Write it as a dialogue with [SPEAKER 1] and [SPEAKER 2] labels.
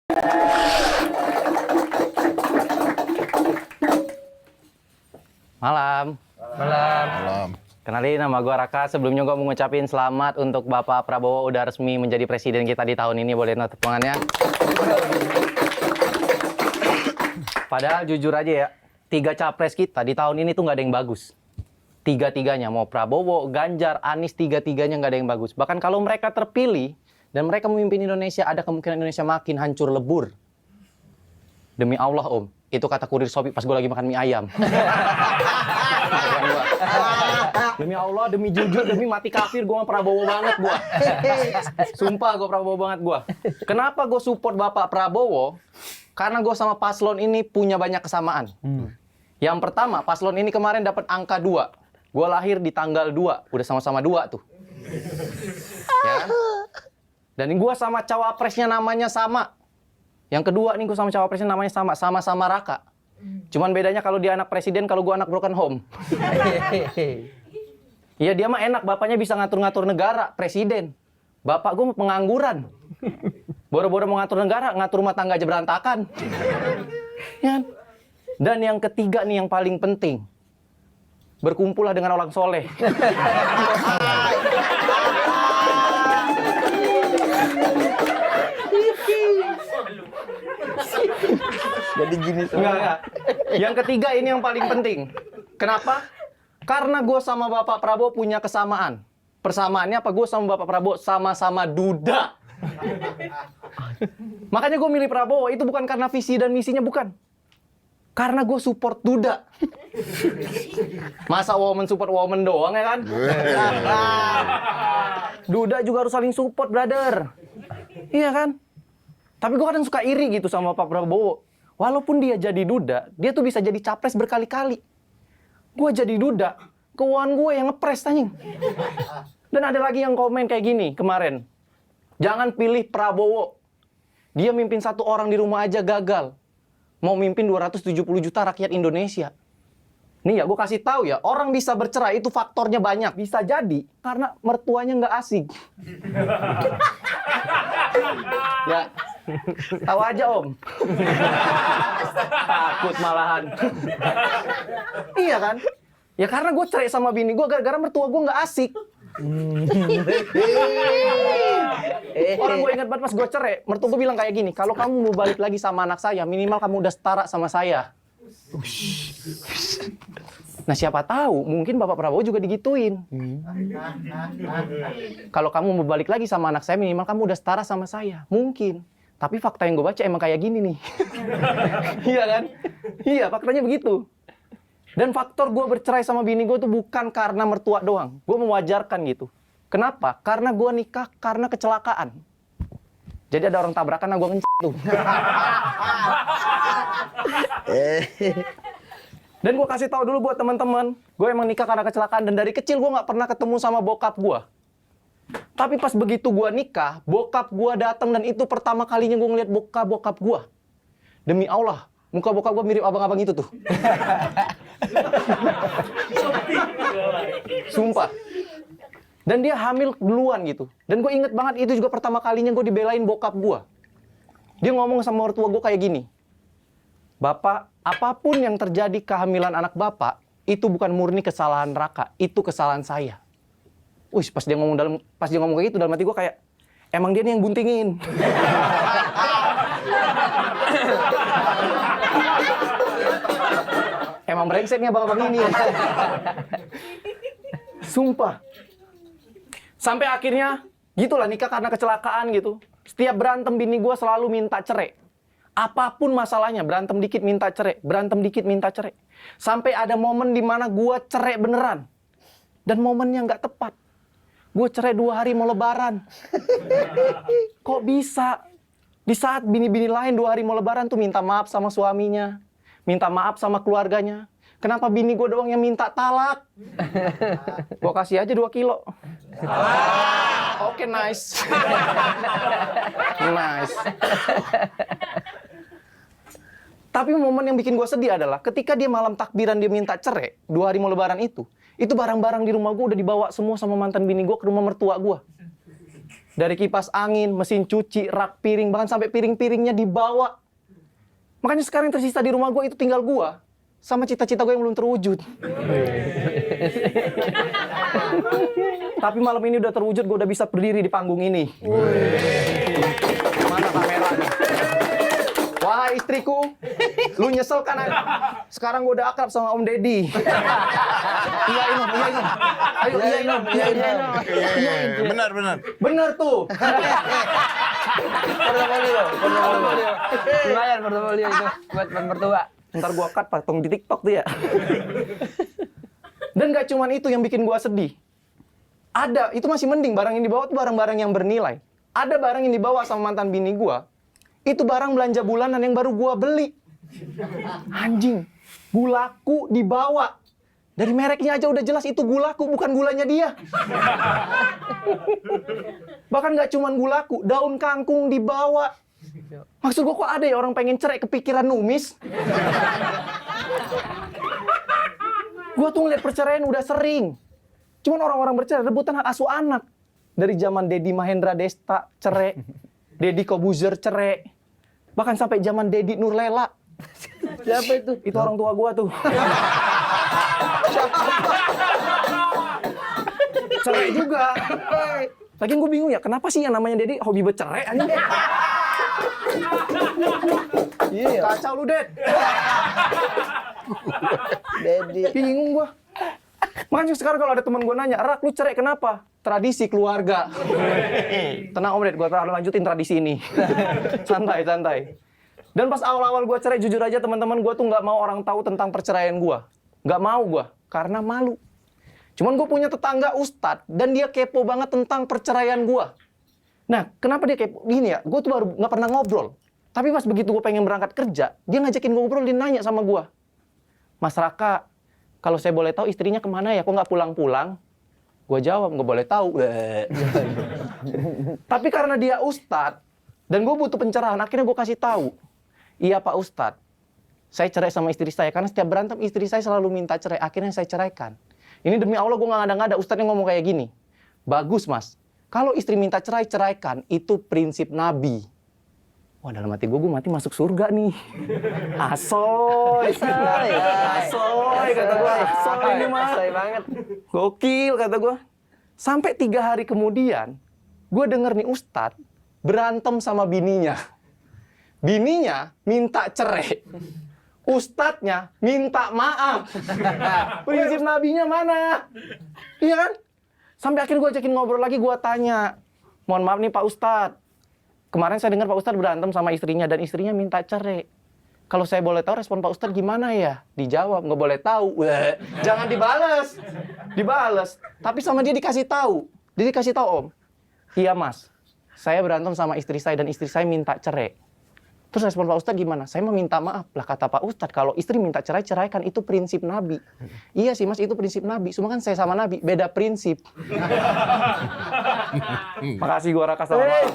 [SPEAKER 1] Malam.
[SPEAKER 2] Malam.
[SPEAKER 1] Kenalin, nama gue Raka. Sebelumnya gue mau ngucapin selamat untuk Bapak Prabowo udah resmi menjadi presiden kita di tahun ini. Boleh tepuk tangannya? Padahal jujur aja ya, 3 capres kita di tahun ini tuh nggak ada yang bagus. 3-3-nya, mau Prabowo, Ganjar, Anies, 3-3-nya nggak ada yang bagus. Bahkan kalau mereka terpilih dan mereka memimpin Indonesia, ada kemungkinan Indonesia makin hancur lebur. Demi Allah, Om. Itu kata kurir Shopee pas gue lagi makan mie ayam. Demi Allah, demi jujur, demi mati kafir, gue Prabowo banget gue. Sumpah gue Prabowo banget gue. Kenapa gue support Bapak Prabowo? Karena gue sama paslon ini punya banyak kesamaan. Yang pertama, paslon ini kemarin dapat angka 2. Gue lahir di tanggal 2. Udah sama-sama 2 tuh. Ya. Dan gue sama cawapresnya namanya sama. Yang kedua nih, gue sama cawapresnya namanya sama. Sama-sama Raka. Cuman bedanya kalau dia anak presiden, kalau gue anak broken home. Iya, dia mah enak. Bapaknya bisa ngatur-ngatur negara, presiden. Bapak gue pengangguran. Boro-boro mau ngatur negara, ngatur rumah tangga aja berantakan. Ya. Dan yang ketiga nih yang paling penting. Berkumpullah dengan orang soleh.
[SPEAKER 2] Jadi gini
[SPEAKER 1] Enggak. Yang ketiga ini yang paling penting. Kenapa? Karena gue sama Bapak Prabowo punya kesamaan. Persamaannya apa? Gue sama Bapak Prabowo sama-sama duda. Makanya gue milih Prabowo. Itu bukan karena visi dan misinya, bukan. Karena gue support duda. Masa woman support woman doang ya kan? Duda juga harus saling support, brother. Iya kan? Tapi gue kadang suka iri gitu sama Pak Prabowo. Walaupun dia jadi duda, dia tuh bisa jadi capres berkali-kali. Gue jadi duda, keuangan gue yang ngepres anjing. Dan ada lagi yang komen kayak gini kemarin. Jangan pilih Prabowo. Dia mimpin 1 orang di rumah aja gagal. Mau mimpin 270 juta rakyat Indonesia. Nih ya, gue kasih tahu ya, orang bisa bercerai itu faktornya banyak. Bisa jadi karena mertuanya nggak asik. Ya, tahu aja Om. Takut malahan. Iya kan? Ya karena gue cerai sama bini gue gara-gara mertua gue nggak asik. Orang gue ingat banget pas gue cerai, mertua gue bilang kayak gini, kalau kamu mau balik lagi sama anak saya, minimal kamu udah setara sama saya. Nah siapa tahu, mungkin Bapak Prabowo juga digituin. Kalau kamu mau balik lagi sama anak saya, minimal kamu udah setara sama saya. Mungkin. Tapi fakta yang gue baca emang kayak gini nih. Iya kan? Iya, faktanya begitu. Dan faktor gue bercerai sama bini gue tuh bukan karena mertua doang. Gue mewajarkan gitu. Kenapa? Karena gue nikah karena kecelakaan. Jadi ada orang tabrakan, nah gue ngencet tuh. Dan gue kasih tahu dulu buat teman-teman, gue emang nikah karena kecelakaan dan dari kecil gue nggak pernah ketemu sama bokap gue. Tapi pas begitu gue nikah, bokap gue datang dan itu pertama kalinya gue ngeliat bokap gue. Demi Allah, muka bokap gue mirip abang-abang itu tuh. Sumpah. Dan dia hamil duluan gitu. Dan gue inget banget itu juga pertama kalinya gue dibelain bokap gue. Dia ngomong sama mertua gue kayak gini. Bapak, apapun yang terjadi kehamilan anak Bapak, itu bukan murni kesalahan Raka, itu kesalahan saya. Wih, pas dia ngomong kayak gitu dalam hati gue kayak, emang dia nih yang buntingin. Emang brengsek nih abang-abang ini. Sumpah. Sampai akhirnya, gitulah nikah karena kecelakaan gitu. Setiap berantem bini gue selalu minta cerai. Apapun masalahnya, berantem dikit minta cerai, berantem dikit minta cerai. Sampai ada momen di mana gue cerai beneran. Dan momennya nggak tepat. Gue cerai 2 hari mau lebaran. Kok bisa? Di saat bini-bini lain 2 hari mau lebaran tuh minta maaf sama suaminya. Minta maaf sama keluarganya. Kenapa bini gue doang yang minta talak? Gue kasih aja 2 kilo. Oke, nice. Nice. Tapi momen yang bikin gue sedih adalah ketika dia malam takbiran dia minta cerai, 2 hari mau lebaran itu barang-barang di rumah gue udah dibawa semua sama mantan bini gue ke rumah mertua gue. Dari kipas angin, mesin cuci, rak piring, bahkan sampai piring-piringnya dibawa. Makanya sekarang yang tersisa di rumah gue itu tinggal gue sama cita-cita gue yang belum terwujud. Tapi malam ini udah terwujud, gue udah bisa berdiri di panggung ini. Mana kameranya? Wahai istriku, lu nyesel kan? Sekarang gue udah akrab sama Om Deddy. Iyain Om, iyain Om. Ayo iyain Om, iyain Om.
[SPEAKER 2] Benar, benar.
[SPEAKER 1] Bener tuh.
[SPEAKER 3] Portofolio. Lumayan portofolio itu buat mertua.
[SPEAKER 1] Ntar gua cut patung di TikTok tuh ya. Dan gak cuman itu yang bikin gua sedih. Ada, itu masih mending barang yang dibawa tuh barang-barang yang bernilai. Ada barang yang dibawa sama mantan bini gua. Itu barang belanja bulanan yang baru gua beli. Anjing, gulaku dibawa. Dari mereknya aja udah jelas itu gulaku, bukan gulanya dia. Bahkan gak cuman gulaku, daun kangkung dibawa. Maksud gua kok ada ya orang pengen cerai kepikiran numis? Gua tuh ngeliat perceraian udah sering. Cuman orang-orang bercerai rebutan hak asuh anak. Dari zaman Dedi Mahendra Desta cerai, Deddy Kobuzer cerai. Bahkan sampai zaman Dedi Nurlela.
[SPEAKER 3] Siapa itu?
[SPEAKER 1] Itu orang tua gua tuh. Cerai juga. Lagian gue bingung ya, kenapa sih yang namanya Dedi hobi bercerai?
[SPEAKER 3] Iya.
[SPEAKER 1] Kacau lu, Ded.
[SPEAKER 3] Dedi.
[SPEAKER 1] Bingung gua. Makanya sekarang kalau ada teman gua nanya, "Rak, lu cerai kenapa?" Tradisi keluarga. Tenang Om Ded, gua lanjutin tradisi ini. Santai, santai. Dan pas awal-awal gua cerai, jujur aja teman-teman, gua tuh nggak mau orang tahu tentang perceraian gua. Nggak mau gua, karena malu. Cuman gue punya tetangga ustadz, dan dia kepo banget tentang perceraian gue. Nah, kenapa dia kepo? Gini ya, gue tuh baru nggak pernah ngobrol. Tapi pas begitu gue pengen berangkat kerja, dia ngajakin gue ngobrol, dia nanya sama gue. "Mas Raka, kalau saya boleh tahu istrinya kemana ya? Kok nggak pulang-pulang?" Gue jawab, "Nggak boleh tahu." Tapi karena dia ustadz, dan gue butuh pencerahan, akhirnya gue kasih tahu. "Iya Pak Ustadz, saya cerai sama istri saya, karena setiap berantem istri saya selalu minta cerai, akhirnya saya ceraikan. Ini demi Allah gue nggak ngada-ngada, Ustadz yang ngomong kayak gini. Bagus Mas, kalau istri minta cerai, ceraikan, itu prinsip Nabi." Wah, dalam hati gue mati masuk surga nih. Asoy, asoy, kata gue, asoy ini mah.
[SPEAKER 3] Asoy banget.
[SPEAKER 1] Gokil, kata gue. Sampai 3 hari kemudian, gue denger nih Ustadz berantem sama bininya. Bininya minta cerai. Ustadznya minta maaf. Prinsip nabinya mana? Iya kan? Sampai akhirnya gue ajakin ngobrol lagi, gue tanya. "Mohon maaf nih Pak Ustadz. Kemarin saya dengar Pak Ustadz berantem sama istrinya dan istrinya minta cerai. Kalau saya boleh tahu respon Pak Ustadz gimana ya?" Dijawab, "Nggak boleh tahu." Jangan dibales. Dibales. Tapi sama dia dikasih tahu. Dia dikasih tahu, "Om, iya Mas, saya berantem sama istri saya dan istri saya minta cerai." Terus respon Pak Ustadz gimana? "Saya meminta maaf." Lah kata Pak Ustadz, kalau istri minta cerai, ceraikan, itu prinsip Nabi. Iya sih Mas, itu prinsip Nabi. Cuma kan saya sama Nabi, beda prinsip. Makasih gua Raka, selamat malam.